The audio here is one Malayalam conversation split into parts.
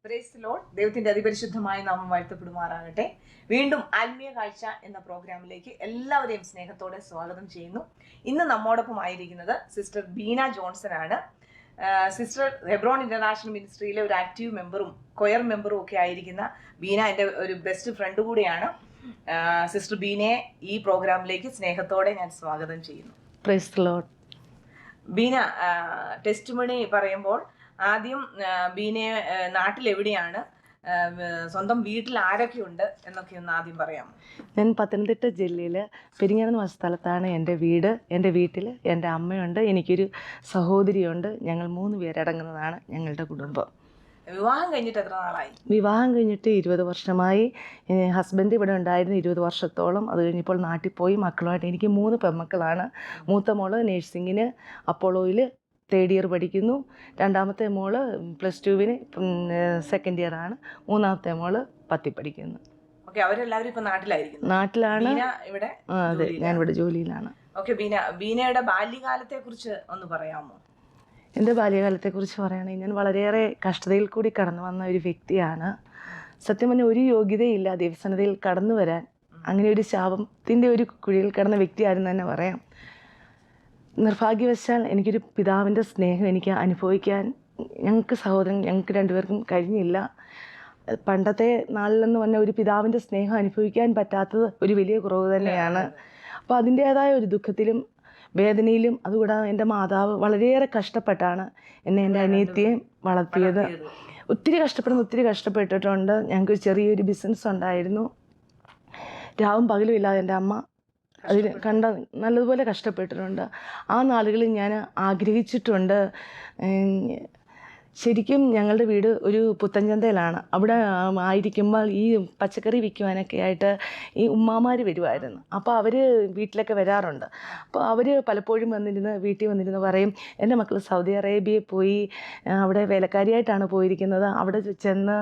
Praise the Lord. ദൈവത്തിന്റെ അതിപരിശുദ്ധമായ നാമം വാഴ്ത്തപ്പെടുമാറാകട്ടെ. വീണ്ടും ആത്മീയ കാഴ്ച എന്ന പ്രോഗ്രാമിലേക്ക് എല്ലാവരെയും സ്നേഹത്തോടെ സ്വാഗതം ചെയ്യുന്നു. ഇന്ന് നമ്മോടൊപ്പം ആയിരിക്കുന്നത് സിസ്റ്റർ ബീന ജോൺസൺ ആണ്. സിസ്റ്റർ ഹെബ്രോൺ ഇന്റർനാഷണൽ മിനിസ്ട്രിയിലെ ഒരു ആക്റ്റീവ് മെമ്പറും കൊയർ മെമ്പറും ഒക്കെ ആയിരിക്കുന്ന ബീന എൻ്റെ ഒരു ബെസ്റ്റ് ഫ്രണ്ട് കൂടിയാണ്. സിസ്റ്റർ ബീനയെ ഈ പ്രോഗ്രാമിലേക്ക് സ്നേഹത്തോടെ ഞാൻ സ്വാഗതം ചെയ്യുന്നു. Praise the Lord. Beena, testimony പറയുമ്പോൾ ആദ്യം ബീനയെ നാട്ടിലെവിടെയാണ്, സ്വന്തം വീട്ടിൽ ആരൊക്കെയുണ്ട് എന്നൊക്കെ ഒന്ന് ആദ്യം പറയാമോ? ഞാൻ പത്തനംതിട്ട ജില്ലയിൽ പെരിങ്ങാനം എന്ന സ്ഥലത്താണ് എൻ്റെ വീട്. എൻ്റെ വീട്ടിൽ എൻ്റെ അമ്മയുണ്ട്, എനിക്കൊരു സഹോദരിയുണ്ട്. ഞങ്ങൾ 3 പേരടങ്ങുന്നതാണ് ഞങ്ങളുടെ കുടുംബം. വിവാഹം കഴിഞ്ഞിട്ട് എത്ര നാളായി? വിവാഹം കഴിഞ്ഞിട്ട് 20 വർഷമായി. ഹസ്ബൻഡ് ഇവിടെ ഉണ്ടായിരുന്നു 20 വർഷത്തോളം. അത് കഴിഞ്ഞപ്പോൾ നാട്ടിൽ പോയി. മക്കളുമായിട്ട് എനിക്ക് 3 പെൺമക്കളാണ്. മൂത്ത മോള് നേഴ്സിങ്ങിന് അപ്പോളോയിൽ 3rd ഇയർ പഠിക്കുന്നു. രണ്ടാമത്തെ മോള് +2 സെക്കൻഡ് ഇയർ ആണ്. മൂന്നാമത്തെ മോള് 10ൽ പഠിക്കുന്നു. അവരെല്ലാവരും ഇപ്പൊ നാട്ടിലാണ്. ഇവിടെ അതെ, ഞാനിവിടെ ജോലിയിലാണ്. ബീനയുടെ ബാല്യകാലത്തെ കുറിച്ച് ഒന്ന് പറയാമോ? എൻ്റെ ബാല്യകാലത്തെക്കുറിച്ച് പറയുകയാണെങ്കിൽ ഞാൻ വളരെയേറെ കഷ്ടതയിൽ കൂടി കടന്നു വന്ന ഒരു വ്യക്തിയാണ്. സത്യം പറഞ്ഞാൽ ഒരു യോഗ്യതയില്ല ദൈവസന്നിധിയിൽ കടന്നു വരാൻ. അങ്ങനെ ഒരു ശാപത്തിൻ്റെ ഒരു കുഴിയിൽ കിടന്ന വ്യക്തിയായിരുന്നു തന്നെ പറയാം. നിർഭാഗ്യവശാൽ എനിക്കൊരു പിതാവിൻ്റെ സ്നേഹം എനിക്ക് അനുഭവിക്കാൻ ഞങ്ങൾക്ക് 2 പേർക്കും കഴിഞ്ഞില്ല. പണ്ടത്തെ നാളിലെന്ന് പറഞ്ഞാൽ ഒരു പിതാവിൻ്റെ സ്നേഹം അനുഭവിക്കാൻ പറ്റാത്തത് ഒരു വലിയ കുറവ് തന്നെയാണ്. അപ്പോൾ അതിൻ്റേതായ ഒരു ദുഃഖത്തിലും വേദനയിലും, അതുകൂടാതെ എൻ്റെ മാതാവ് വളരെയേറെ കഷ്ടപ്പെട്ടാണ് എന്നെ എൻ്റെ അനിയത്തിയെ വളർത്തിയത്. ഒത്തിരി കഷ്ടപ്പെട്ടിട്ടുണ്ട്. ഞങ്ങൾക്ക് ചെറിയൊരു ബിസിനസ് ഉണ്ടായിരുന്നു. രാവും പകലും ഇല്ലാതെ എൻ്റെ അമ്മ അതിൽ നല്ലതുപോലെ കഷ്ടപ്പെട്ടിട്ടുണ്ട്. ആ നാളുകളിൽ ഞാൻ ആഗ്രഹിച്ചിട്ടുണ്ട്. ശരിക്കും ഞങ്ങളുടെ വീട് ഒരു പുത്തൻചന്തയിലാണ്. അവിടെ ആയിരിക്കുമ്പോൾ ഈ പച്ചക്കറി വിൽക്കുവാനൊക്കെ ആയിട്ട് ഈ ഉമ്മാമാർ വരുമായിരുന്നു. അപ്പോൾ അവർ വീട്ടിലൊക്കെ വരാറുണ്ട്. അപ്പോൾ അവർ പലപ്പോഴും വീട്ടിൽ വന്നിരുന്ന് പറയും, എൻ്റെ മക്കൾ സൗദി അറേബ്യയിൽ പോയി അവിടെ വേലക്കാരിയായിട്ടാണ് പോയിരിക്കുന്നത്. അവിടെ ചെന്ന്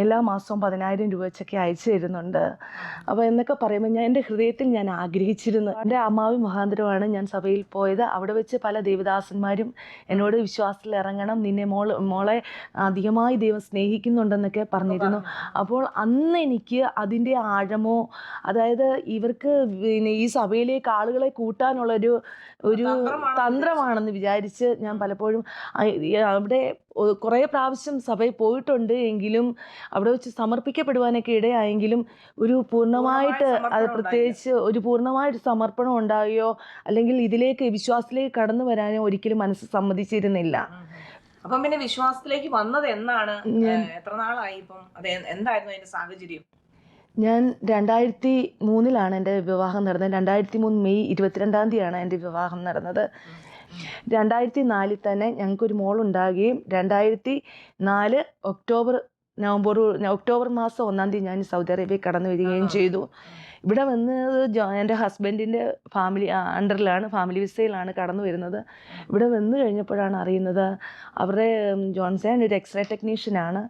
എല്ലാ മാസവും 10,000 രൂപ വെച്ചൊക്കെ അയച്ചു തരുന്നുണ്ട്. അപ്പോൾ എന്നൊക്കെ പറയുമ്പോൾ എൻ്റെ ഹൃദയത്തിൽ ഞാൻ ആഗ്രഹിച്ചിരുന്നു. എൻ്റെ അമ്മാവി മുഖാന്തരമാണ് ഞാൻ സഭയിൽ പോയത്. അവിടെ വെച്ച് പല ദേവദാസന്മാരും എന്നോട് വിശ്വാസത്തിൽ ഇറങ്ങണം, നിന്നെ മോളെ അധികമായി ദൈവം സ്നേഹിക്കുന്നുണ്ടെന്നൊക്കെ പറഞ്ഞിരുന്നു. അപ്പോൾ അന്ന് എനിക്ക് അതിൻ്റെ ആഴമോ, അതായത് ഇവർക്ക് ഈ സഭയിലേക്ക് ആളുകളെ കൂട്ടാനുള്ളൊരു തന്ത്രമാണെന്ന് വിചാരിച്ച് ഞാൻ പലപ്പോഴും അവിടെ കുറേ പ്രാവശ്യം സഭയിൽ പോയിട്ടുണ്ട്. എങ്കിലും അവിടെ വെച്ച് സമർപ്പിക്കപ്പെടുവാനൊക്കെ ഇടയായെങ്കിലും ഒരു പൂർണ്ണമായിട്ട് അത് പ്രത്യേകിച്ച് ഒരു പൂർണ്ണമായിട്ട് സമർപ്പണം ഉണ്ടാകുകയോ അല്ലെങ്കിൽ ഇതിലേക്ക് വിശ്വാസത്തിലേക്ക് കടന്നു വരാനോ ഒരിക്കലും മനസ്സ് സമ്മതിച്ചിരുന്നില്ല. അപ്പം പിന്നെ വിശ്വാസത്തിലേക്ക് വന്നത് എന്നാണ്? എത്ര നാളായി ഇപ്പം? എന്തായിരുന്നു അതിന്റെ സാഹചര്യം? ഞാൻ 2003 എൻ്റെ വിവാഹം നടന്നത്. 2003 മെയ് 22 തീയതിയാണ് എൻ്റെ വിവാഹം നടന്നത്. 2004 തന്നെ ഞങ്ങൾക്കൊരു മോളുണ്ടാകുകയും 2004 ഒക്ടോബർ മാസം 1 തീയതി ഞാൻ സൗദി അറേബ്യയിൽ കടന്നു വരികയും ചെയ്തു. ഇവിടെ വന്നത് എൻ്റെ ഹസ്ബൻഡിൻ്റെ അണ്ടറിലാണ്, ഫാമിലി വിസയിലാണ് കടന്നു വരുന്നത്. ഇവിടെ വന്നു കഴിഞ്ഞപ്പോഴാണ് അറിയുന്നത് അവരുടെ ജോൺസൺ ഒരു എക്സ്റേ ടെക്നീഷ്യനാണ്.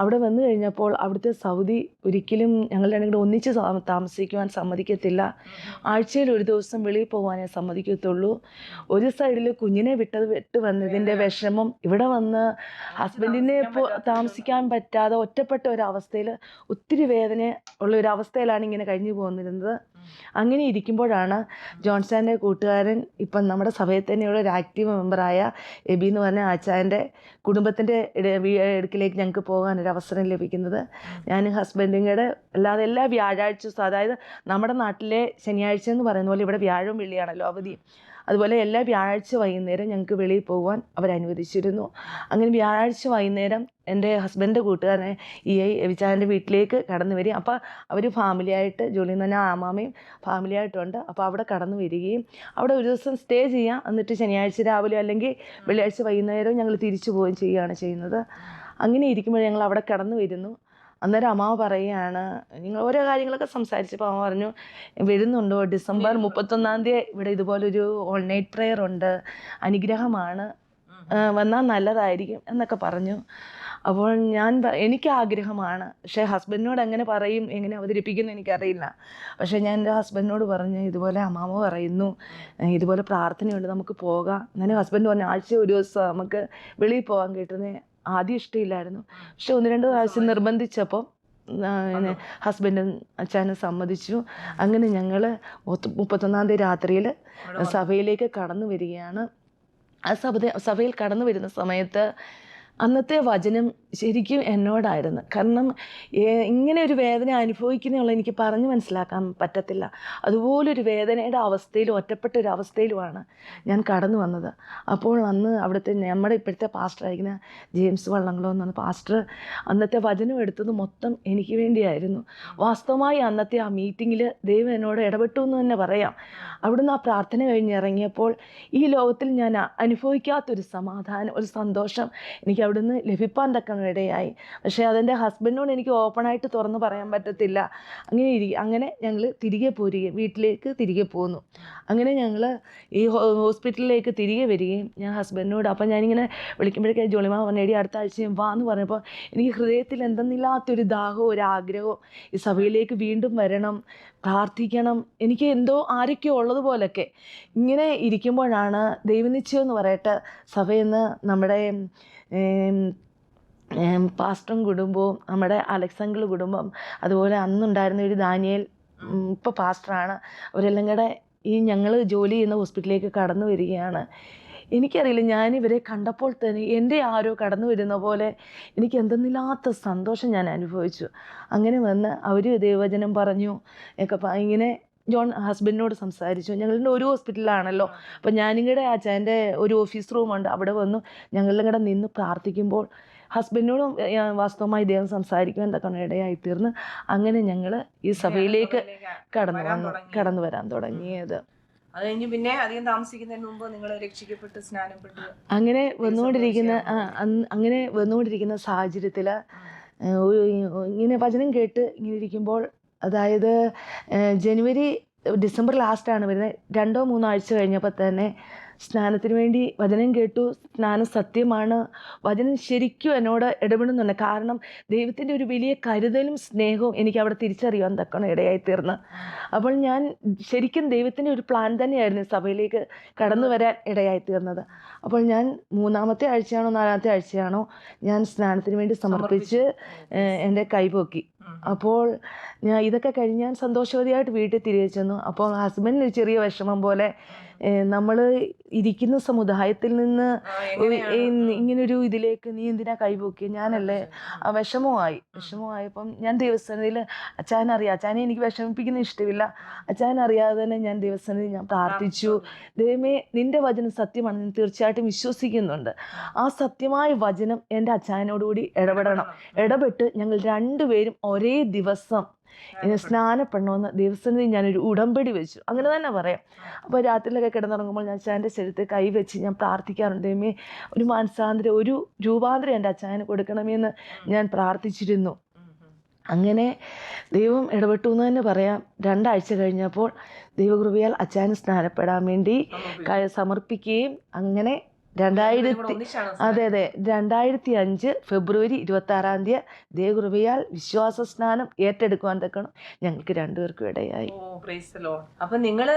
അവിടെ വന്നു കഴിഞ്ഞപ്പോൾ അവിടുത്തെ സൗദി ഒരിക്കലും ഞങ്ങളുടെ കൂടെ ഒന്നിച്ച് താമസിക്കുവാൻ സമ്മതിക്കത്തില്ല. ആഴ്ചയിൽ ഒരു ദിവസം വെളിയിൽ പോകാനേ സമ്മതിക്കത്തുള്ളൂ. ഒരു സൈഡിൽ കുഞ്ഞിനെ വിട്ട് വന്നതിൻ്റെ വിഷമം, ഇവിടെ വന്ന് ഹസ്ബൻഡിനെ താമസിക്കാൻ പറ്റാതെ ഒറ്റപ്പെട്ട ഒരവസ്ഥയിൽ ഒത്തിരി വേദന ഉള്ള ഒരവസ്ഥയിലാണ് ഇങ്ങനെ കഴിഞ്ഞു പോന്നിരുന്നത്. അങ്ങനെ ഇരിക്കുമ്പോഴാണ് ജോൺസൻ്റെ കൂട്ടുകാരൻ, ഇപ്പം നമ്മുടെ സഭയിൽ തന്നെയുള്ള ഒരു ആക്റ്റീവ് മെമ്പറായ എബി എന്ന് പറഞ്ഞ ആച്ചാൻ്റെ കുടുംബത്തിൻ്റെ അടുക്കിലേക്ക് ഞങ്ങൾക്ക് പോകാൻ ഒരു അവസരം ലഭിക്കുന്നത്. ഞാൻ ഹസ്ബൻഡും കൂടെ അല്ലാതെ എല്ലാ വ്യാഴാഴ്ച, അതായത് നമ്മുടെ നാട്ടിലെ ശനിയാഴ്ച എന്ന് പറയുന്ന പോലെ ഇവിടെ വ്യാഴവും വെള്ളിയാണല്ലോ അവധി. അതുപോലെ എല്ലാ വ്യാഴാഴ്ച വൈകുന്നേരം ഞങ്ങൾക്ക് വെളിയിൽ പോകുവാൻ അവരനുവദിച്ചിരുന്നു. അങ്ങനെ വ്യാഴാഴ്ച വൈകുന്നേരം എൻ്റെ ഹസ്ബൻഡിൻ്റെ കൂട്ടുകാരനെ വിചാരൻ്റെ വീട്ടിലേക്ക് കടന്നു വരിക. അപ്പോൾ അവർ ഫാമിലിയായിട്ട് ജോലി എന്ന് പറഞ്ഞാൽ അമ്മാമയും ഫാമിലിയായിട്ടുണ്ട്. അപ്പോൾ അവിടെ കടന്നു വരികയും അവിടെ ഒരു ദിവസം സ്റ്റേ ചെയ്യാം, എന്നിട്ട് ശനിയാഴ്ച രാവിലെ അല്ലെങ്കിൽ വെള്ളിയാഴ്ച വൈകുന്നേരം ഞങ്ങൾ തിരിച്ചു പോവുകയും ചെയ്യുകയാണ് ചെയ്യുന്നത്. അങ്ങനെ ഇരിക്കുമ്പോൾ ഞങ്ങൾ അവിടെ കടന്നു വരുന്നു. അന്നേരം അമ്മാവ് പറയുകയാണ്, നിങ്ങൾ ഓരോ കാര്യങ്ങളൊക്കെ സംസാരിച്ചപ്പോൾ അമ്മ പറഞ്ഞു, വരുന്നുണ്ടോ ഡിസംബർ 31 തീയതി ഇവിടെ ഇതുപോലൊരു ഓൾ നൈറ്റ് പ്രെയർ ഉണ്ട്, അനുഗ്രഹമാണ്, വന്നാൽ നല്ലതായിരിക്കും എന്നൊക്കെ പറഞ്ഞു. അപ്പോൾ എനിക്ക് ആഗ്രഹമാണ്. പക്ഷേ ഹസ്ബൻഡിനോട് എങ്ങനെ പറയും, എങ്ങനെ അവതരിപ്പിക്കുന്നു എനിക്കറിയില്ല. പക്ഷേ ഞാൻ എൻ്റെ ഹസ്ബൻഡിനോട് പറഞ്ഞു, ഇതുപോലെ അമ്മാമ്മ പറയുന്നു, ഇതുപോലെ പ്രാർത്ഥനയുണ്ട്, നമുക്ക് പോകാം. അങ്ങനെ ഹസ്ബൻഡ് പറഞ്ഞു, ആഴ്ച ഒരു ദിവസം നമുക്ക് വെളിയിൽ പോകാൻ കിട്ടുന്നത് ആദ്യം ഇഷ്ടമില്ലായിരുന്നു. പക്ഷെ 1-2 പ്രാവശ്യം നിർബന്ധിച്ചപ്പോൾ ഹസ്ബൻഡും അച്ഛനും സമ്മതിച്ചു. അങ്ങനെ ഞങ്ങൾ 31-ാം തീയതി രാത്രിയിൽ സഭയിലേക്ക് കടന്നു വരികയാണ്. ആ സഭയിൽ കടന്നു വരുന്ന സമയത്ത് അന്നത്തെ വചനം ശരിക്കും എന്നോടായിരുന്നു. കാരണം ഇങ്ങനെ ഒരു വേദന അനുഭവിക്കുന്നതുള്ള എനിക്ക് പറഞ്ഞു മനസ്സിലാക്കാൻ പറ്റത്തില്ല. അതുപോലൊരു വേദനയുടെ അവസ്ഥയിലും ഒറ്റപ്പെട്ട ഒരു അവസ്ഥയിലുമാണ് ഞാൻ കടന്നു വന്നത്. അപ്പോൾ അന്ന് അവിടുത്തെ നമ്മുടെ ഇപ്പോഴത്തെ പാസ്റ്ററായിരിക്കുന്ന ജെയിംസ് വള്ളംകുളം എന്ന് പറഞ്ഞ പാസ്റ്റർ അന്നത്തെ വചനം എടുത്തത് മൊത്തം എനിക്ക് വേണ്ടിയായിരുന്നു. വാസ്തവമായി അന്നത്തെ ആ മീറ്റിങ്ങിൽ ദൈവം എന്നോട് ഇടപെട്ടു എന്ന് തന്നെ പറയാം. അവിടുന്ന് ആ പ്രാർത്ഥന കഴിഞ്ഞിറങ്ങിയപ്പോൾ ഈ ലോകത്തിൽ ഞാൻ അനുഭവിക്കാത്തൊരു സമാധാനം, ഒരു സന്തോഷം എനിക്ക് അവിടുന്ന് ലഭിപ്പാൻ തക്ക ഇടയായി. പക്ഷേ അതെൻ്റെ ഹസ്ബൻഡിനോട് എനിക്ക് ഓപ്പണായിട്ട് തുറന്ന് പറയാൻ പറ്റത്തില്ല. അങ്ങനെ ഞങ്ങൾ തിരികെ പോരുകയും വീട്ടിലേക്ക് തിരികെ പോന്നു. അങ്ങനെ ഞങ്ങൾ ഈ ഹോസ്പിറ്റലിലേക്ക് തിരികെ വരികയും ഞാൻ ഹസ്ബൻഡിനോട് അപ്പം ഞാനിങ്ങനെ വിളിക്കുമ്പോഴേക്കും ജോളിമാ പറഞ്ഞേടി അടുത്ത ആഴ്ചയും വാ എന്ന് പറഞ്ഞപ്പോൾ എനിക്ക് ഹൃദയത്തിൽ എന്തെന്നില്ലാത്തൊരു ദാഹവും ഒരു ആഗ്രഹവും ഈ സഭയിലേക്ക് വീണ്ടും വരണം, പ്രാർത്ഥിക്കണം, എനിക്ക് എന്തോ ആരൊക്കെയോ ഉള്ളതുപോലൊക്കെ ഇങ്ങനെ ഇരിക്കുമ്പോഴാണ് ദൈവനിശ്ചയം എന്ന് പറയട്ടെ സഭയിൽ നിന്ന് നമ്മുടെ പാസ്റ്ററും കുടുംബവും നമ്മുടെ അലക്സങ്കിൾ കുടുംബം, അതുപോലെ അന്നുണ്ടായിരുന്ന ഒരു ദാനിയേൽ ഇപ്പോൾ പാസ്റ്ററാണ്, അവരെല്ലാം കൂടെ ഈ ഞങ്ങൾ ജോലി ചെയ്യുന്ന ഹോസ്പിറ്റലിലേക്ക് കടന്നു വരികയാണ്. എനിക്കറിയില്ല, ഞാനിവരെ കണ്ടപ്പോൾ തന്നെ എൻ്റെ ആരോ കടന്നു വരുന്ന പോലെ എനിക്ക് എന്തെന്നില്ലാത്ത സന്തോഷം ഞാൻ അനുഭവിച്ചു. അങ്ങനെ വന്ന് അവർ ദൈവവചനം പറഞ്ഞു ഒക്കെ ഇങ്ങനെ ജോൺ ഹസ്ബൻഡിനോട് സംസാരിച്ചു. ഞങ്ങളുടെ ഒരു ഹോസ്പിറ്റലിലാണല്ലോ, അപ്പം ഞാനിങ്ങടെ അച്ഛൻ്റെ ഒരു ഓഫീസ് റൂമുണ്ട്, അവിടെ വന്നു ഞങ്ങളുടെ കൂടെ നിന്ന് പ്രാർത്ഥിക്കുമ്പോൾ ഹസ്ബൻഡിനോടും വാസ്തവമായി ദൈവം സംസാരിക്കുവാൻ എന്തൊക്കെ ഇടയായിത്തീർന്ന് അങ്ങനെ ഞങ്ങൾ ഈ സഭയിലേക്ക് കടന്നു വരാൻ തുടങ്ങിയത്. അത് കഴിഞ്ഞ് പിന്നെ അധികം താമസിക്കുന്നതിന് മുമ്പ് നിങ്ങൾ രക്ഷിക്കപ്പെട്ട് സ്നാനപ്പെട്ട് അങ്ങനെ വന്നുകൊണ്ടിരിക്കുന്ന സാഹചര്യത്തിൽ ഇങ്ങനെ വചനം കേട്ട് ഇങ്ങനെ ഇരിക്കുമ്പോൾ, അതായത് ഡിസംബർ ലാസ്റ്റാണ് വരുന്നത്, 2-3 ആഴ്ച കഴിഞ്ഞപ്പോൾ തന്നെ സ്നാനത്തിന് വേണ്ടി വചനം കേട്ടു. സ്നാനം സത്യമാണ്, വചനം ശരിക്കും എന്നോട് ഇടപെടുന്നുണ്ട്. കാരണം ദൈവത്തിൻ്റെ ഒരു വലിയ കരുതലും സ്നേഹവും എനിക്ക് അവിടെ തിരിച്ചറിയാൻ തക്കണം ഇടയായിത്തീർന്ന്. അപ്പോൾ ഞാൻ ശരിക്കും ദൈവത്തിൻ്റെ ഒരു പ്ലാൻ തന്നെയായിരുന്നു സഭയിലേക്ക് കടന്നു വരാൻ ഇടയായിത്തീർന്നത്. അപ്പോൾ ഞാൻ 3-ാമത്തെ ആഴ്ചയാണോ 4-ാമത്തെ ആഴ്ചയാണോ ഞാൻ സ്നാനത്തിന് വേണ്ടി സമർപ്പിച്ച് എൻ്റെ കൈപോക്കി. അപ്പോൾ ഞാൻ ഇതൊക്കെ കഴിഞ്ഞ് ഞാൻ സന്തോഷവതിയായിട്ട് വീട്ടിൽ തിരികെ ചെന്നു. അപ്പോൾ ഹസ്ബൻഡിന് ഒരു ചെറിയ വിഷമം പോലെ, നമ്മൾ ഇരിക്കുന്ന സമുദായത്തിൽ നിന്ന് ഇങ്ങനൊരു ഇതിലേക്ക് നീ എന്തിനാ കൈപോക്കി, ഞാനല്ലേ, വിഷമമായപ്പം ഞാൻ ദൈവസന്നിധിയിൽ അച്ഛനറിയാം, അച്ഛനെ എനിക്ക് വിഷമിപ്പിക്കുന്ന ഇഷ്ടമില്ല, അച്ഛനറിയാതെ തന്നെ ഞാൻ ദൈവസന്നിധിയിൽ ഞാൻ പ്രാർത്ഥിച്ചു. ദൈവമേ, നിൻ്റെ വചനം സത്യമാണ്, ഞാൻ തീർച്ചയായിട്ടും വിശ്വസിക്കുന്നുണ്ട്. ആ സത്യമായ വചനം എൻ്റെ അച്ഛനോടുകൂടി ഇടപെട്ട് ഞങ്ങൾ രണ്ടുപേരും ഒരേ ദിവസം സ്നാനപ്പെടണമെന്ന് ദൈവസന്നിധി ഞാനൊരു ഉടമ്പടി വെച്ചു, അങ്ങനെ തന്നെ പറയാം. അപ്പോൾ രാത്രിയിലൊക്കെ കിടന്നുറങ്ങുമ്പോൾ ഞാൻ അച്ഛൻ്റെ ശരീരത്തിൽ കൈവച്ച് ഞാൻ പ്രാർത്ഥിക്കാറുണ്ട്. ദൈവമേ, ഒരു മാനസാന്തരം, ഒരു രൂപാന്തരം എൻ്റെ അച്ഛന് കൊടുക്കണമെന്ന് ഞാൻ പ്രാർത്ഥിച്ചിരുന്നു. അങ്ങനെ ദൈവം ഇടപെട്ടു എന്ന് തന്നെ പറയാം. 2 ആഴ്ച കഴിഞ്ഞപ്പോൾ ദൈവകൃപയാൽ അച്ഛന് സ്നാനപ്പെടാൻ വേണ്ടി സമർപ്പിക്കുകയും അങ്ങനെ 2005 ഫെബ്രുവരി 26-ാം തീയതി ദൈവകൃപയാൽ വിശ്വാസ സ്നാനം ഏറ്റെടുക്കുവാൻ തക്കണം ഞങ്ങൾക്ക് രണ്ടുപേർക്കും ഇടയായി. അപ്പം നിങ്ങള്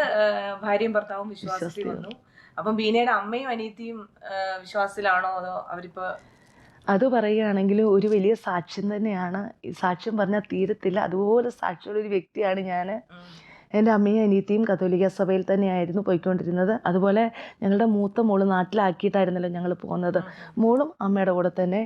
ഭാര്യയും ഭർത്താവും വിശ്വാസത്തിൽ വന്നു. അപ്പം ബീനയുടെ അമ്മയും അനിയത്തിയും വിശ്വാസത്തിലാണോ, അതോ അവരിപ്പോ? അത് പറയുകയാണെങ്കിൽ ഒരു വലിയ സാക്ഷ്യം തന്നെയാണ്. ഈ സാക്ഷ്യം പറഞ്ഞാൽ തീരത്തില്ല, അതുപോലെ സാക്ഷ്യമുള്ളൊരു വ്യക്തിയാണ് ഞാൻ. എൻ്റെ അമ്മയും അനിയത്തിയും കത്തോലിക്ക സഭയിൽ തന്നെയായിരുന്നു പോയിക്കൊണ്ടിരുന്നത്. അതുപോലെ ഞങ്ങളുടെ മൂത്ത മോള് നാട്ടിലാക്കിയിട്ടായിരുന്നല്ലോ ഞങ്ങൾ പോകുന്നത്. മോളും അമ്മയുടെ കൂടെ തന്നെ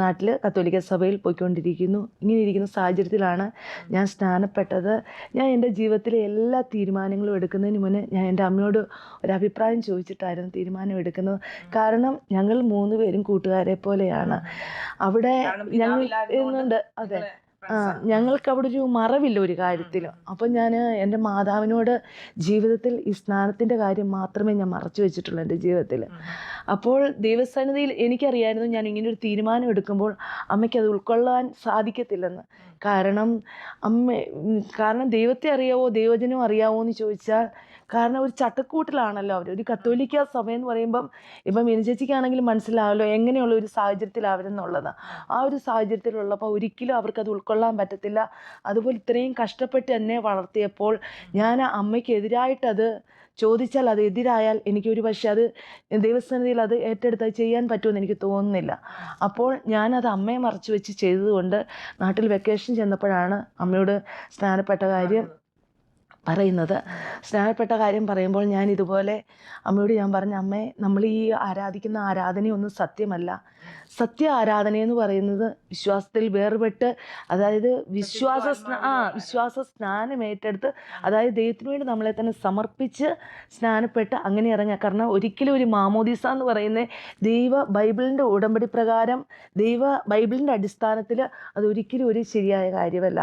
നാട്ടിൽ കത്തോലിക്ക സഭയിൽ പോയിക്കൊണ്ടിരിക്കുന്നു. ഇങ്ങനെ ഇരിക്കുന്ന സാഹചര്യത്തിലാണ് ഞാൻ സ്നാനപ്പെട്ടത്. ഞാൻ എൻ്റെ ജീവിതത്തിലെ എല്ലാ തീരുമാനങ്ങളും എടുക്കുന്നതിന് മുന്നേ ഞാൻ എൻ്റെ അമ്മയോട് ഒരഭിപ്രായം ചോദിച്ചിട്ടായിരുന്നു തീരുമാനം എടുക്കുന്നത്. കാരണം ഞങ്ങൾ 3 പേരും കൂട്ടുകാരെ പോലെയാണ്. അവിടെ ഞങ്ങൾ ഇരുന്നുണ്ട്. അതെ, ഞങ്ങൾക്ക് അവിടെ ഒരു മറവില്ല ഒരു കാര്യത്തിലും. അപ്പം ഞാൻ എൻ്റെ മാതാവിനോട് ജീവിതത്തിൽ ഈ സ്നാനത്തിൻ്റെ കാര്യം മാത്രമേ ഞാൻ മറച്ചു വെച്ചിട്ടുള്ളൂ എൻ്റെ ജീവിതത്തിൽ. അപ്പോൾ ദൈവസന്നിധിയിൽ എനിക്കറിയായിരുന്നു ഞാൻ ഇങ്ങനൊരു തീരുമാനം എടുക്കുമ്പോൾ അമ്മയ്ക്ക് അത് ഉൾക്കൊള്ളാൻ സാധിക്കത്തില്ലെന്ന്. കാരണം ദൈവത്തെ അറിയാവോ ദൈവജനം അറിയാവോ എന്ന് ചോദിച്ചാൽ കാരണം ഒരു ചട്ടക്കൂട്ടിലാണല്ലോ അവർ. ഒരു കത്തോലിക്ക സഭ എന്ന് പറയുമ്പം ഇപ്പം മിനി ചേച്ചിക്കാണെങ്കിലും മനസ്സിലാവല്ലോ എങ്ങനെയുള്ള ഒരു സാഹചര്യത്തിൽ അവരെന്നുള്ളത്. ആ ഒരു സാഹചര്യത്തിലുള്ളപ്പോൾ ഒരിക്കലും അവർക്കത് ഉൾക്കൊള്ളാൻ പറ്റത്തില്ല. അതുപോലെ ഇത്രയും കഷ്ടപ്പെട്ട് എന്നെ വളർത്തിയപ്പോൾ ഞാൻ അമ്മയ്ക്കെതിരായിട്ടത് ചോദിച്ചാൽ, അത് എതിരായാൽ എനിക്കൊരു പക്ഷേ അത് ദൈവസന്നിധിയിൽ അത് ഏറ്റെടുത്ത് ചെയ്യാൻ പറ്റുമെന്ന് എനിക്ക് തോന്നുന്നില്ല. അപ്പോൾ ഞാനത് അമ്മയെ മറച്ചു വെച്ച് ചെയ്തതുകൊണ്ട് നാട്ടിൽ വെക്കേഷൻ ചെന്നപ്പോഴാണ് അമ്മയോട് സ്നാനപ്പെട്ട കാര്യം പറയുന്നത്. സ്നാനപ്പെട്ട കാര്യം പറയുമ്പോൾ ഞാൻ ഇതുപോലെ അമ്മയോട് ഞാൻ പറഞ്ഞു, അമ്മേ, നമ്മൾ ഈ ആരാധിക്കുന്ന ആരാധനയൊന്നും സത്യമല്ല. സത്യ ആരാധന എന്ന് പറയുന്നത് വിശ്വാസത്തിൽ വേർപെട്ട്, അതായത് വിശ്വാസ സ്നാനം ഏറ്റെടുത്ത്, അതായത് ദൈവത്തിന് വേണ്ടി നമ്മളെ തന്നെ സമർപ്പിച്ച് സ്നാനപ്പെട്ട് അങ്ങനെ ഇറങ്ങുക. കാരണം ഒരിക്കലും ഒരു മാമോദീസ എന്ന് പറയുന്നത് ബൈബിളിൻ്റെ ഉടമ്പടി പ്രകാരം ബൈബിളിൻ്റെ അടിസ്ഥാനത്തിൽ അതൊരിക്കലും ഒരു ശരിയായ കാര്യമല്ല.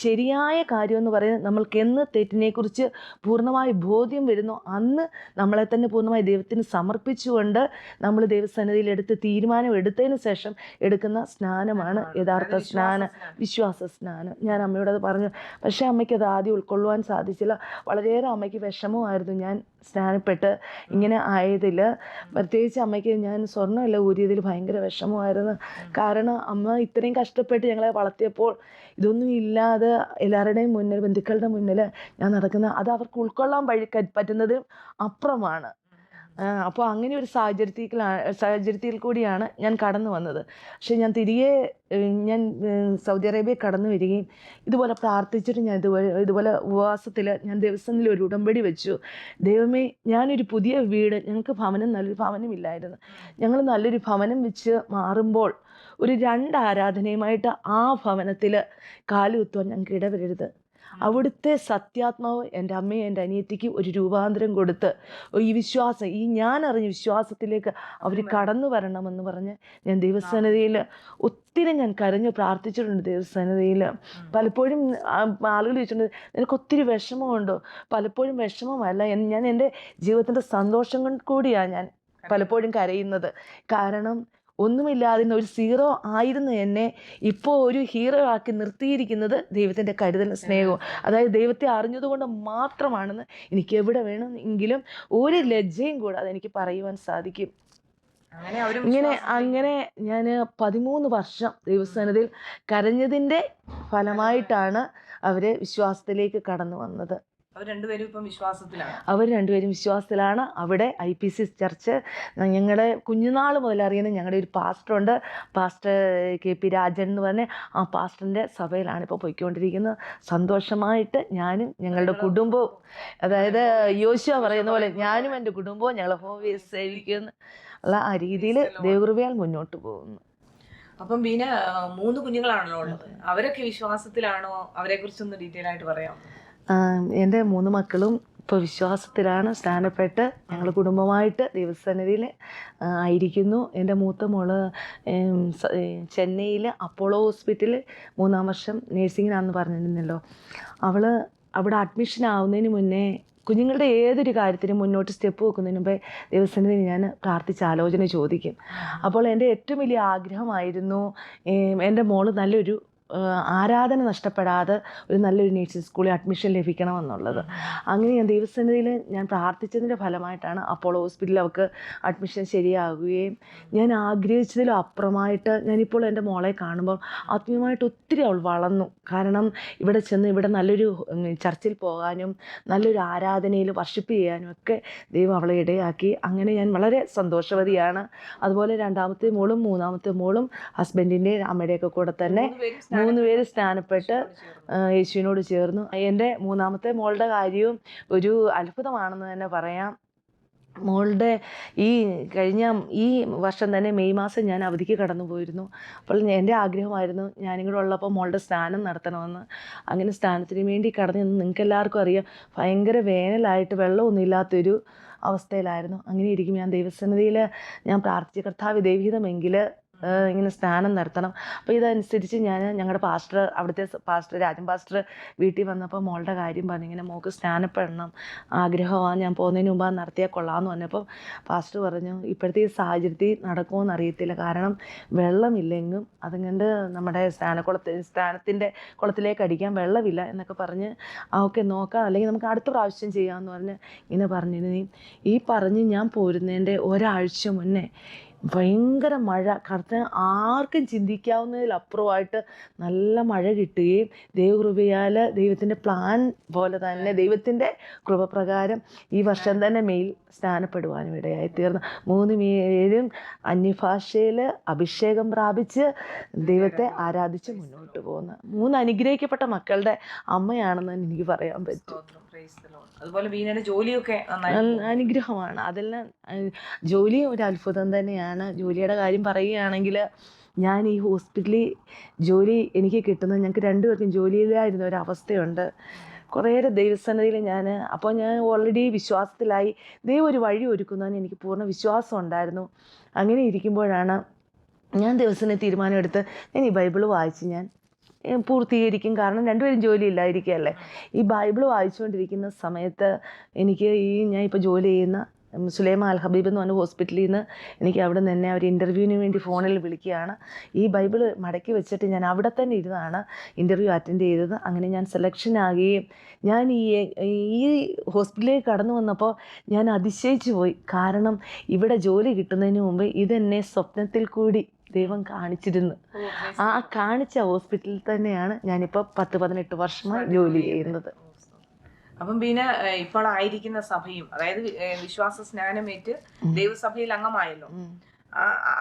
ശരിയായ കാര്യം എന്ന് പറയുന്നത് നമ്മൾക്ക് എന്ന് തെറ്റിനെക്കുറിച്ച് പൂർണ്ണമായി ബോധ്യം വരുന്നു അന്ന് നമ്മളെ തന്നെ പൂർണ്ണമായി ദൈവത്തിന് സമർപ്പിച്ചുകൊണ്ട് നമ്മൾ ദൈവസന്നിധിയിൽ എടുത്ത് തീരുമാനം എടുത്തതിന് ശേഷം എടുക്കുന്ന സ്നാനമാണ് യഥാർത്ഥ സ്നാനം, വിശ്വാസ സ്നാനം. ഞാൻ അമ്മയോട് അത് പറഞ്ഞു. പക്ഷേ അമ്മയ്ക്ക് അത് ആദ്യം ഉൾക്കൊള്ളുവാൻ സാധിച്ചില്ല. വളരെയേറെ അമ്മയ്ക്ക് വിഷമമായിരുന്നു ഞാൻ സ്നാനപ്പെട്ട് ഇങ്ങനെ ആയതിൽ. പ്രത്യേകിച്ച് അമ്മയ്ക്ക് ഞാൻ സ്വർണ്ണമല്ല ഊരിയതിൽ ഭയങ്കര വിഷമമായിരുന്നു. കാരണം അമ്മ ഇത്രയും കഷ്ടപ്പെട്ട് ഞങ്ങളെ വളർത്തിയപ്പോൾ ഇതൊന്നും ഇല്ലാതെ എല്ലാവരുടെയും മുന്നിൽ, ബന്ധുക്കളുടെ മുന്നിൽ ഞാൻ നടക്കുന്ന അത് അവർക്ക് ഉൾക്കൊള്ളാൻ പറ്റുന്നത് അപ്പുറമാണ്. അപ്പോൾ അങ്ങനെ ഒരു സാഹചര്യത്തിൽ കൂടിയാണ് ഞാൻ കടന്നു വന്നത്. പക്ഷേ ഞാൻ തിരികെ സൗദി അറേബ്യ കടന്നു വരികയും ഇതുപോലെ പ്രാർത്ഥിച്ചിട്ട് ഞാൻ ഇതുപോലെ ഉപവാസത്തിൽ ഞാൻ ദിവസത്തിൽ ഒരു ഉടമ്പടി വെച്ചു. ദൈവമേ, ഞാനൊരു പുതിയ വീട്, ഞങ്ങൾക്ക് നല്ലൊരു ഭവനമില്ലായിരുന്നു, ഞങ്ങൾ നല്ലൊരു ഭവനം വെച്ച് മാറുമ്പോൾ ഒരു 2 ആരാധനയുമായിട്ട് ആ ഭവനത്തിൽ കാലുകുത്തുവാൻ ഞങ്ങൾക്ക് ഇടവരരുത്. അവിടുത്തെ സത്യാത്മാവ് എൻ്റെ അമ്മയും എൻ്റെ അനിയത്തിക്ക് ഒരു രൂപാന്തരം കൊടുത്ത് ഞാൻ അറിഞ്ഞ വിശ്വാസത്തിലേക്ക് അവർ കടന്നു വരണമെന്ന് പറഞ്ഞ് ഞാൻ ദൈവസന്നിധിയിൽ ഒത്തിരി ഞാൻ കരഞ്ഞു പ്രാർത്ഥിച്ചിട്ടുണ്ട്. ദൈവസന്നിധിയിൽ പലപ്പോഴും ആളുകൾ ചോദിച്ചിട്ടുണ്ട്, നിനക്ക് ഒത്തിരി വിഷമമുണ്ടോ? പലപ്പോഴും വിഷമമല്ല, ഞാൻ എൻ്റെ ജീവിതത്തിൻ്റെ സന്തോഷം കൊണ്ട് കൂടിയാണ് ഞാൻ പലപ്പോഴും കരയുന്നത്. കാരണം ഒന്നുമില്ലാതെ ഒരു 0 ആയിരുന്ന എന്നെ ഇപ്പോൾ ഒരു ഹീറോ ആക്കി നിർത്തിയിരിക്കുന്നത് ദൈവത്തിൻ്റെ കരുതലും സ്നേഹവും, അതായത് ദൈവത്തെ അറിഞ്ഞതുകൊണ്ട് മാത്രമാണെന്ന് എനിക്ക് എവിടെ വേണമെങ്കിലും ഒരു ലജ്ജയും കൂടാതെ എനിക്ക് പറയുവാൻ സാധിക്കും. അങ്ങനെ ഞാൻ 13 വർഷം ദൈവസന്നിധിയിൽ കരഞ്ഞതിൻ്റെ ഫലമായിട്ടാണ് അവർ വിശ്വാസത്തിലേക്ക് കടന്നു വന്നത്. അവർ രണ്ടുപേരും വിശ്വാസത്തിലാണ്. അവിടെ IPC ചർച്ച്, ഞങ്ങളുടെ കുഞ്ഞുനാൾ മുതൽ അറിയുന്ന ഞങ്ങളുടെ ഒരു പാസ്റ്ററുണ്ട്, പാസ്റ്റർ KP രാജൻ എന്ന് പറഞ്ഞ ആ പാസ്റ്ററിൻ്റെ സഭയിലാണ് ഇപ്പോൾ പോയിക്കൊണ്ടിരിക്കുന്നത്. സന്തോഷമായിട്ട് ഞാനും ഞങ്ങളുടെ കുടുംബവും, അതായത് യോശുവ പറയുന്ന പോലെ ഞാനും എൻ്റെ കുടുംബവും ഞങ്ങൾ യഹോവയെ സേവിക്കുന്നു ഉള്ള ആ രീതിയിൽ ദൈവകൃപയാൽ മുന്നോട്ട് പോകുന്നു. അപ്പം ബീന 3 കുഞ്ഞുങ്ങളാണല്ലോ ഉള്ളത്, അവരൊക്കെ വിശ്വാസത്തിലാണോ? അവരെ കുറിച്ചൊന്ന് ഡീറ്റെയിൽ ആയിട്ട് പറയാം. എൻ്റെ 3 മക്കളും ഇപ്പോൾ വിശ്വാസത്തിലാണ്. സ്നാനപ്പെട്ട് ഞങ്ങൾ കുടുംബമായിട്ട് ദൈവസന്നിധിയിൽ ആയിരിക്കുന്നു. എൻ്റെ മൂത്ത മോള് ചെന്നൈയിൽ അപ്പോളോ ഹോസ്പിറ്റലിൽ 3-ാം വർഷം നേഴ്സിങ്ങിനാണെന്ന് പറഞ്ഞിരുന്നല്ലോ. അവൾ അവിടെ അഡ്മിഷൻ ആവുന്നതിന് മുന്നേ കുഞ്ഞുങ്ങളുടെ ഏതൊരു കാര്യത്തിനും മുന്നോട്ട് സ്റ്റെപ്പ് വെക്കുന്നതിന് മുമ്പേ ദൈവസന്നിധിയിൽ ഞാൻ പ്രാർത്ഥിച്ച് ആലോചന ചോദിക്കും. അപ്പോൾ എൻ്റെ ഏറ്റവും വലിയ ആഗ്രഹമായിരുന്നു എൻ്റെ മോള് നല്ലൊരു ആരാധന നഷ്ടപ്പെടാതെ ഒരു നല്ലൊരു നേഴ്സിംഗ് സ്കൂളിൽ അഡ്മിഷൻ ലഭിക്കണമെന്നുള്ളത്. അങ്ങനെ ഞാൻ ദൈവസന്നിധിയിൽ ഞാൻ പ്രാർത്ഥിച്ചതിൻ്റെ ഫലമായിട്ടാണ് അപ്പോളോ ഹോസ്പിറ്റലിൽ അവൾക്ക് അഡ്മിഷൻ ശരിയാകുകയും ഞാൻ ആഗ്രഹിച്ചതിലും അപ്പുറമായിട്ട് ഞാനിപ്പോൾ എൻ്റെ മോളെ കാണുമ്പോൾ ആത്മീയമായിട്ട് ഒത്തിരി അവൾ വളർന്നു. കാരണം ഇവിടെ ചെന്ന് ഇവിടെ നല്ലൊരു ചർച്ചിൽ പോകാനും നല്ലൊരു ആരാധനയിൽ വർഷിപ്പ് ചെയ്യാനും ഒക്കെ ദൈവം അവളെ ഇടയാക്കി. അങ്ങനെ ഞാൻ വളരെ സന്തോഷവതിയാണ്. അതുപോലെ 2ാമത്തെ മോളും 3ാമത്തെ മോളും ഹസ്ബൻഡിൻ്റെ അമ്മയുടെയൊക്കെ കൂടെ തന്നെ 3 പേര് സ്നാനപ്പെട്ട് യേശുവിനോട് ചേർന്നു. എൻ്റെ 3ാമത്തെ മോളുടെ കാര്യവും ഒരു അത്ഭുതമാണെന്ന് തന്നെ പറയാം. മോളുടെ ഈ വർഷം തന്നെ മെയ് മാസം ഞാൻ അവധിക്ക് കടന്നു പോയിരുന്നു. അപ്പോൾ എൻ്റെ ആഗ്രഹമായിരുന്നു ഞാനിങ്ങോട്ട് ഉള്ളപ്പോൾ മോളുടെ സ്നാനം നടത്തണമെന്ന്. അങ്ങനെ സ്നാനത്തിന് വേണ്ടി കടന്നു. നിങ്ങൾക്ക് എല്ലാവർക്കും അറിയാം, ഭയങ്കര വേനലായിട്ട് വെള്ളമൊന്നും ഇല്ലാത്തൊരു അവസ്ഥയിലായിരുന്നു. അങ്ങനെ ഇരിക്കും ഞാൻ ദൈവസന്നിധിയിൽ ഞാൻ പ്രാർത്ഥിച്ച കർത്താവ് ദൈവഹിതമെങ്കിൽ ഇങ്ങനെ സ്നാനം നടത്തണം. അപ്പോൾ ഇതനുസരിച്ച് ഞങ്ങളുടെ പാസ്റ്റർ, അവിടുത്തെ പാസ്റ്റർ രാജൻ പാസ്റ്റർ വീട്ടിൽ വന്നപ്പോൾ മോളുടെ കാര്യം പറഞ്ഞു, ഇങ്ങനെ മോൾക്ക് സ്നാനപ്പെടണം ആഗ്രഹമാണ്, ഞാൻ പോകുന്നതിന് മുമ്പ് അത് നടത്തിയാൽ കൊള്ളാമെന്ന് പറഞ്ഞപ്പോൾ പാസ്റ്റർ പറഞ്ഞു ഇപ്പോഴത്തെ ഈ സാഹചര്യത്തിൽ നടക്കുമോയെന്ന് അറിയത്തില്ല, കാരണം വെള്ളമില്ലെങ്കും അതുകൊണ്ട് നമ്മുടെ സ്നാനത്തിൻ്റെ കുളത്തിലേക്ക് അടിക്കാൻ വെള്ളമില്ല എന്നൊക്കെ പറഞ്ഞ് ഓക്കെ നോക്കാം, അല്ലെങ്കിൽ നമുക്ക് അടുത്ത പ്രാവശ്യം ചെയ്യാമെന്ന് പറഞ്ഞ് ഇങ്ങനെ പറഞ്ഞിരുന്നു. ഈ പറഞ്ഞ് ഞാൻ പോരുന്നതിൻ്റെ ഒരാഴ്ച മുന്നേ ഭയങ്കര മഴ, കർത്താൻ ആർക്കും ചിന്തിക്കാവുന്നതിലപ്പുറമായിട്ട് നല്ല മഴ കിട്ടുകയും ദൈവകൃപയാൽ ദൈവത്തിൻ്റെ പ്ലാൻ പോലെ തന്നെ ദൈവത്തിൻ്റെ കൃപപ്രകാരം ഈ വർഷം തന്നെ മെയിൽ സ്നാനപ്പെടുവാനും ഇടയായി തീർന്നു. 3 പേരും അന്യഭാഷയിൽ അഭിഷേകം പ്രാപിച്ച് ദൈവത്തെ ആരാധിച്ച് മുന്നോട്ട് പോകുന്ന 3 അനുഗ്രഹിക്കപ്പെട്ട മക്കളുടെ അമ്മയാണെന്ന് എനിക്ക് പറയാൻ പറ്റും. അതുപോലെ ബീനയുടെ ജോലിയൊക്കെ അനുഗ്രഹമാണ്. അതെല്ലാം ജോലി ഒരു അത്ഭുതം തന്നെയാണ്. ജോലിയുടെ കാര്യം പറയുകയാണെങ്കിൽ ഞാൻ ഈ ഹോസ്പിറ്റലിൽ ജോലി എനിക്ക് കിട്ടുന്നത്, ഞങ്ങൾക്ക് 2 പേർക്കും ജോലിയിലായിരുന്ന ഒരവസ്ഥയുണ്ട്. കുറേയേറെ ദൈവസന്നിധിയിൽ ഞാൻ ഓൾറെഡി വിശ്വാസത്തിലായി, ദൈവം ഒരു വഴി ഒരുക്കുന്നതിന് എനിക്ക് പൂർണ്ണ വിശ്വാസം ഉണ്ടായിരുന്നു. അങ്ങനെ ഇരിക്കുമ്പോഴാണ് ഞാൻ ദിവസത്തിന് തീരുമാനമെടുത്ത് ഞാൻ ഈ ബൈബിൾ വായിച്ച് ഞാൻ പൂർത്തീകരിക്കും, കാരണം 2 പേരും ജോലിയില്ലായിരിക്കുകയല്ലേ. ഈ ബൈബിൾ വായിച്ചുകൊണ്ടിരിക്കുന്ന സമയത്ത് എനിക്ക് ഞാൻ ഇപ്പോൾ ജോലി ചെയ്യുന്ന സുലൈമാൻ അൽ ഹബീബ് എന്ന് പറഞ്ഞ ഹോസ്പിറ്റലിൽ നിന്ന് എനിക്ക് അവിടെ നിന്ന് ഒരു ഇൻ്റർവ്യൂവിന് വേണ്ടി ഫോണിൽ വിളിക്കുകയാണ്. ഈ ബൈബിൾ മടക്കി വെച്ചിട്ട് ഞാൻ അവിടെ തന്നെ ഇരുന്നാണ് ഇൻ്റർവ്യൂ അറ്റൻഡ് ചെയ്തത്. അങ്ങനെ ഞാൻ സെലക്ഷൻ ആകുകയും ഞാൻ ഈ ഹോസ്പിറ്റലിലേക്ക് കടന്നു വന്നപ്പോൾ ഞാൻ അതിശയിച്ചു പോയി, കാരണം ഇവിടെ ജോലി കിട്ടുന്നതിന് മുമ്പ് ഇതെന്നെ സ്വപ്നത്തിൽ കൂടി ദൈവം കാണിച്ചിരുന്നു. ആ കാണിച്ച ഹോസ്പിറ്റലിൽ തന്നെയാണ് ഞാനിപ്പോൾ 10-18 വർഷമായി ജോലി ചെയ്യുന്നത്. അപ്പം പിന്നെ ഇപ്പോൾ ആയിരിക്കുന്ന സഭയും, അതായത് വിശ്വാസ സ്നാനമേറ്റ് ദൈവസഭയിൽ അംഗമായല്ലോ,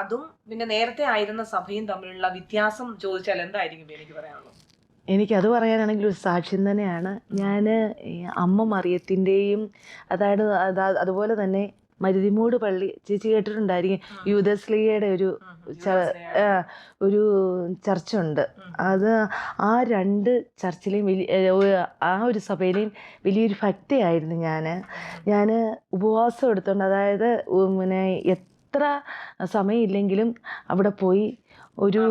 അതും പിന്നെ നേരത്തെ ആയിരുന്ന സഭയും തമ്മിലുള്ള വ്യത്യാസം ചോദിച്ചാൽ എന്തായിരിക്കും എനിക്ക് പറയാനുള്ളത്? എനിക്കത് പറയാനാണെങ്കിൽ ഒരു സാക്ഷ്യം തന്നെയാണ്. ഞാൻ അമ്മ മറിയത്തിൻ്റെയും അതുപോലെ തന്നെ മരുതിമൂട് പള്ളി, ചേച്ചി കേട്ടിട്ടുണ്ടായിരിക്കും, യൂദസ്ലീഗയുടെ ഒരു ചർച്ചുണ്ട്. അത് ആ 2 ചർച്ചിലെയും ആ ഒരു സഭയിലെയും വലിയൊരു ഭക്തിയായിരുന്നു ഞാൻ ഉപവാസം എടുത്തുകൊണ്ട്, അതായത് പിന്നെ എത്ര സമയമില്ലെങ്കിലും അവിടെ പോയി ഒരു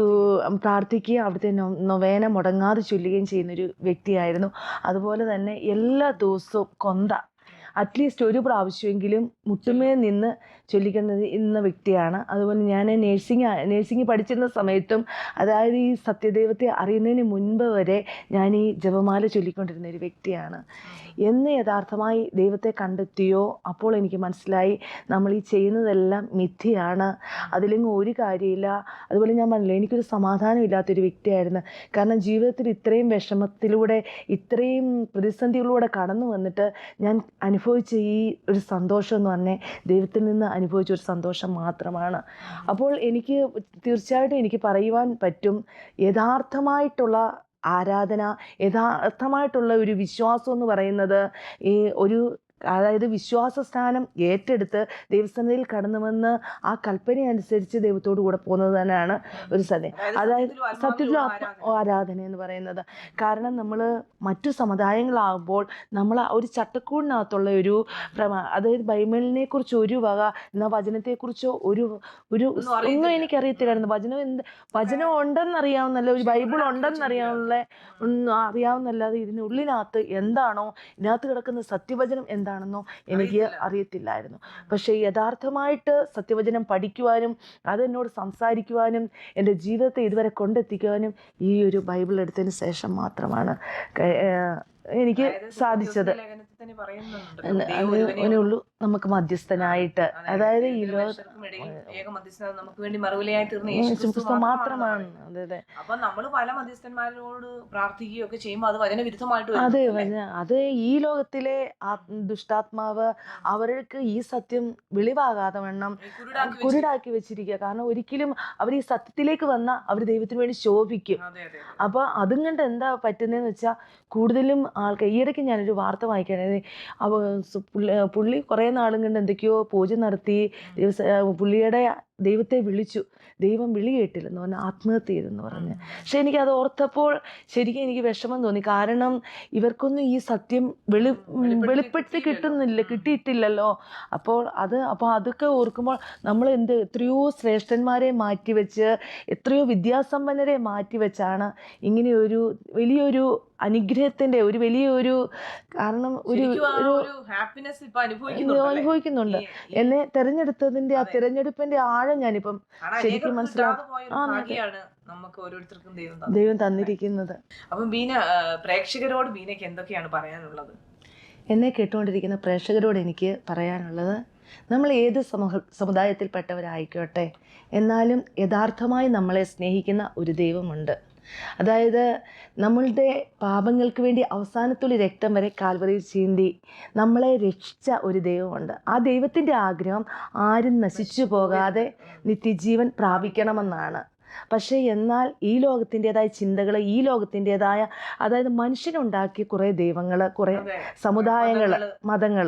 പ്രാർത്ഥിക്കുകയും അവിടുത്തെ നൊവേന മുടങ്ങാതെ ചൊല്ലുകയും ചെയ്യുന്നൊരു വ്യക്തിയായിരുന്നു. അതുപോലെ തന്നെ എല്ലാ ദിവസവും അറ്റ്ലീസ്റ്റ് ഒരു പ്രാവശ്യമെങ്കിലും മുട്ടുമേ നിന്ന് ചൊല്ലിക്കുന്ന വ്യക്തിയാണ്. അതുപോലെ ഞാൻ നേഴ്സിംഗ് പഠിച്ചിരുന്ന സമയത്തും, അതായത് ഈ സത്യദൈവത്തെ അറിയുന്നതിന് മുൻപ് വരെ ഞാൻ ഈ ജപമാല ചൊല്ലിക്കൊണ്ടിരുന്ന ഒരു വ്യക്തിയാണ്. എന്ന് യഥാർത്ഥമായി ദൈവത്തെ കണ്ടെത്തിയോ അപ്പോൾ എനിക്ക് മനസ്സിലായി നമ്മൾ ഈ ചെയ്യുന്നതെല്ലാം മിഥ്യയാണ്, അതിലെങ്കിൽ ഒരു കാര്യമില്ല. അതുപോലെ ഞാൻ പറഞ്ഞില്ല, എനിക്കൊരു സമാധാനമില്ലാത്തൊരു വ്യക്തിയായിരുന്നു. കാരണം ജീവിതത്തിൽ ഇത്രയും വിഷമത്തിലൂടെ ഇത്രയും പ്രതിസന്ധികളിലൂടെ കടന്നു വന്നിട്ട് ഞാൻ അനുഭവിച്ച ഈ ഒരു സന്തോഷം എന്ന് പറഞ്ഞാൽ ദൈവത്തിൽ നിന്ന് അനുഭവിച്ച ഒരു സന്തോഷം മാത്രമാണ്. അപ്പോൾ എനിക്ക് തീർച്ചയായിട്ടും എനിക്ക് പറയുവാൻ പറ്റും, യഥാർത്ഥമായിട്ടുള്ള ആരാധന, യഥാർത്ഥമായിട്ടുള്ള ഒരു വിശ്വാസം എന്ന് പറയുന്നത് അതായത് വിശ്വാസസ്ഥാനം ഏറ്റെടുത്ത് ദൈവസന്നിധിയിൽ കടന്നു വന്ന് ആ കൽപ്പന അനുസരിച്ച് ദൈവത്തോടു കൂടെ പോകുന്നത് തന്നെയാണ് ഒരു സത്യം. അതായത് സത്യത്തിലുള്ള ആരാധന എന്ന് പറയുന്നത്. കാരണം നമ്മൾ മറ്റു സമുദായങ്ങളാകുമ്പോൾ നമ്മൾ ഒരു ചട്ടക്കൂടിനകത്തുള്ള അതായത് ബൈബിളിനെ കുറിച്ച് ഒരു വക, എന്നാൽ വചനത്തെക്കുറിച്ചോ ഒന്നും എനിക്കറിയത്തില്ലായിരുന്നു. വചനം ഉണ്ടെന്നറിയാവുന്നല്ല, ഒരു ബൈബിൾ അറിയാവുന്നല്ലാതെ ഇതിനുള്ളിനകത്ത് എന്താണോ, ഇതിനകത്ത് കിടക്കുന്ന സത്യവചനം എന്താണെന്നോ എനിക്ക് അറിയത്തില്ലായിരുന്നു. പക്ഷേ യഥാർത്ഥമായിട്ട് സത്യവചനം പഠിക്കുവാനും അതെന്നോട് സംസാരിക്കുവാനും എൻ്റെ ജീവിതത്തെ ഇതുവരെ കൊണ്ടെത്തിക്കുവാനും ഈ ഒരു ബൈബിൾ എടുത്തതിന് ശേഷം മാത്രമാണ് എനിക്ക് സാധിച്ചത്. അതിനുള്ളൂ നമുക്ക് മധ്യസ്ഥനായിട്ട്, അതായത് ഈ മാത്രമാണ്. അതെ, അപ്പൊ നമ്മൾ പല മധ്യസ്ഥന്മാരോട് പ്രാർത്ഥിക്കുകയൊക്കെ ചെയ്യുമ്പോൾ അത് വചനവിരുദ്ധമായിട്ട് അത് ഈ ലോകത്തിലെ ദുഷ്ടാത്മാവ് അവർക്ക് ഈ സത്യം വെളിവാകാതെ വണ്ണം കുരുടാക്കി വെച്ചിരിക്കുക. കാരണം ഒരിക്കലും അവർ ഈ സത്യത്തിലേക്ക് വന്നാൽ അവർ ദൈവത്തിന് വേണ്ടി ശോഭിക്കും. അപ്പൊ അതും കണ്ട് എന്താ പറ്റുന്നതെന്ന് വെച്ചാൽ കൂടുതലും ആൾക്കാർ, ഈയിടയ്ക്ക് ഞാനൊരു വാർത്ത വായിക്കണേ, പുള്ളി കുറേ നാളും കണ്ട് എന്തൊക്കെയോ പൂജ നടത്തി, പുള്ളിയുടെ ദൈവത്തെ വിളിച്ചു, ദൈവം വിളി കേട്ടില്ലെന്ന് പറഞ്ഞ് ആത്മഹത്യ ചെയ്തെന്ന് പറഞ്ഞ്. പക്ഷെ എനിക്കത് ഓർത്തപ്പോൾ ശരിക്കും എനിക്ക് വിഷമം തോന്നി. കാരണം ഇവർക്കൊന്നും ഈ സത്യം വെളിപ്പെടുത്തി കിട്ടിയിട്ടില്ലല്ലോ. അപ്പോൾ അതൊക്കെ ഓർക്കുമ്പോൾ നമ്മൾ എത്രയോ ശ്രേഷ്ഠന്മാരെ മാറ്റിവെച്ച്, എത്രയോ വിദ്യാസമ്പന്നരെ മാറ്റിവെച്ചാണ് ഇങ്ങനെ ഒരു വലിയൊരു അനുഗ്രഹത്തിൻ്റെ ഒരു വലിയൊരു കാരണം ഒരു ഹാപ്പിനെസ് അനുഭവിക്കുന്നുണ്ട്. എന്നെ തെരഞ്ഞെടുത്തതിൻ്റെ ആ തിരഞ്ഞെടുപ്പിന്റെ ആഴം ഞാനിപ്പം ശരിക്കും നമുക്ക് ഓരോരുത്തർക്കും ദൈവം തന്നിരിക്കുന്നത്. അപ്പം ബീന, പ്രേക്ഷകരോട് ബീനയ്ക്ക് എന്തൊക്കെയാണ് പറയാനുള്ളത്? എന്നെ കേട്ടുകൊണ്ടിരിക്കുന്ന പ്രേക്ഷകരോട് എനിക്ക് പറയാനുള്ളത്, നമ്മൾ ഏത് സമുദായത്തിൽപ്പെട്ടവരായിക്കോട്ടെ, എന്നാലും യഥാർത്ഥമായി നമ്മളെ സ്നേഹിക്കുന്ന ഒരു ദൈവമുണ്ട്. അതായത് നമ്മളുടെ പാപങ്ങൾക്ക് വേണ്ടി അവസാനത്തുള്ളി രക്തം വരെ കാൽവറിയിൽ ചീന്തി നമ്മളെ രക്ഷിച്ച ഒരു ദൈവമുണ്ട്. ആ ദൈവത്തിൻ്റെ ആഗ്രഹം ആരും നശിച്ചു പോകാതെ നിത്യജീവൻ പ്രാപിക്കണമെന്നാണ്. പക്ഷേ എന്നാൽ ഈ ലോകത്തിൻ്റെതായ ചിന്തകൾ, ഈ ലോകത്തിൻ്റെതായ, അതായത് മനുഷ്യനുണ്ടാക്കിയ കുറേ ദൈവങ്ങൾ, കുറേ സമുദായങ്ങൾ, മതങ്ങൾ,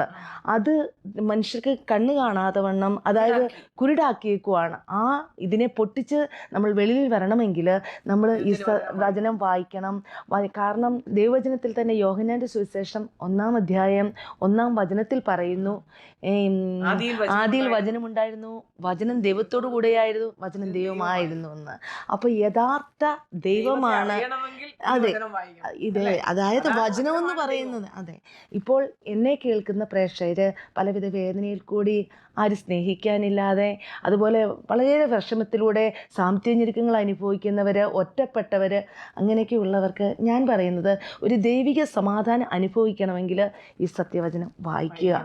അത് മനുഷ്യർക്ക് കണ്ണ് കാണാതെ വണ്ണം, അതായത് കുരുടാക്കിയേക്കുവാണ്. ഇതിനെ പൊട്ടിച്ച് നമ്മൾ വെളിയിൽ വരണമെങ്കിൽ നമ്മൾ ഈ വചനം വായിക്കണം. കാരണം ദൈവവചനത്തിൽ തന്നെ യോഹന്നാന്റെ സുവിശേഷം 1-ാം അധ്യായം 1-ാം വചനത്തിൽ പറയുന്നു, ആദിയിൽ വചനമുണ്ടായിരുന്നു, വചനം ദൈവത്തോടു കൂടെയായിരുന്നു, വചനം ദൈവമായിരുന്നു എന്ന്. അപ്പോൾ യഥാർത്ഥ ദൈവമാണ് അതായത് വചനം എന്ന് പറയുന്നത്. അതെ, ഇപ്പോൾ എന്നെ കേൾക്കുന്ന പ്രേക്ഷകർ പലവിധ വേദനയിൽ കൂടി, ആരും സ്നേഹിക്കാനില്ലാതെ, അതുപോലെ വളരെയേറെ വിഷമത്തിലൂടെ സാമ്പത്തിക ഞെരുക്കങ്ങൾ അനുഭവിക്കുന്നവർ, ഒറ്റപ്പെട്ടവർ, അങ്ങനെയൊക്കെയുള്ളവർക്ക് ഞാൻ പറയുന്നത്, ഒരു ദൈവിക സമാധാനം അനുഭവിക്കണമെങ്കിൽ ഈ സത്യവചനം വായിക്കുക.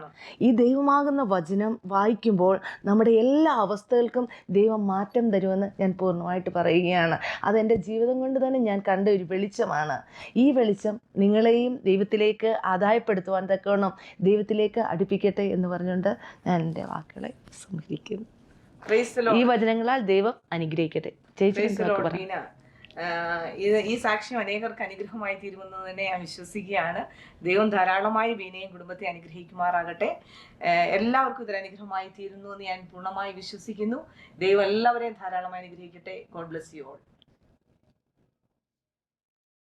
ഈ ദൈവമാകുന്ന വചനം വായിക്കുമ്പോൾ നമ്മുടെ എല്ലാ അവസ്ഥകൾക്കും ദൈവം മാറ്റം തരുമെന്ന് ഞാൻ പൂർണ്ണമായിട്ട് പറയുകയാണ്. അതെൻ്റെ ജീവിതം കൊണ്ട് തന്നെ ഞാൻ കണ്ട ഒരു വെളിച്ചമാണ്. ഈ വെളിച്ചം നിങ്ങളെയും ദൈവത്തിലേക്ക് ആദായപ്പെടുത്തുവാൻ തക്കവണ്ണം ദൈവത്തിലേക്ക് അടുപ്പിക്കട്ടെ എന്ന് പറഞ്ഞുകൊണ്ട് ഞാൻ എൻ്റെ വാക്കുകളെ സംഹരിക്കുന്നു. ഈ വചനങ്ങളാൽ ദൈവം അനുഗ്രഹിക്കട്ടെ. ഈ സാക്ഷ്യം അനേകർക്ക് അനുഗ്രഹമായി തീരുമെന്ന് തന്നെ ഞാൻ വിശ്വസിക്കുകയാണ്. ദൈവം ധാരാളമായി ബീനയും കുടുംബത്തെ അനുഗ്രഹിക്കുമാറാകട്ടെ. എല്ലാവർക്കും ഇതൊരു അനുഗ്രഹമായി തീരുന്നു എന്ന് ഞാൻ പൂർണ്ണമായി വിശ്വസിക്കുന്നു. ദൈവം എല്ലാവരെയും ധാരാളമായി അനുഗ്രഹിക്കട്ടെ. God bless you all.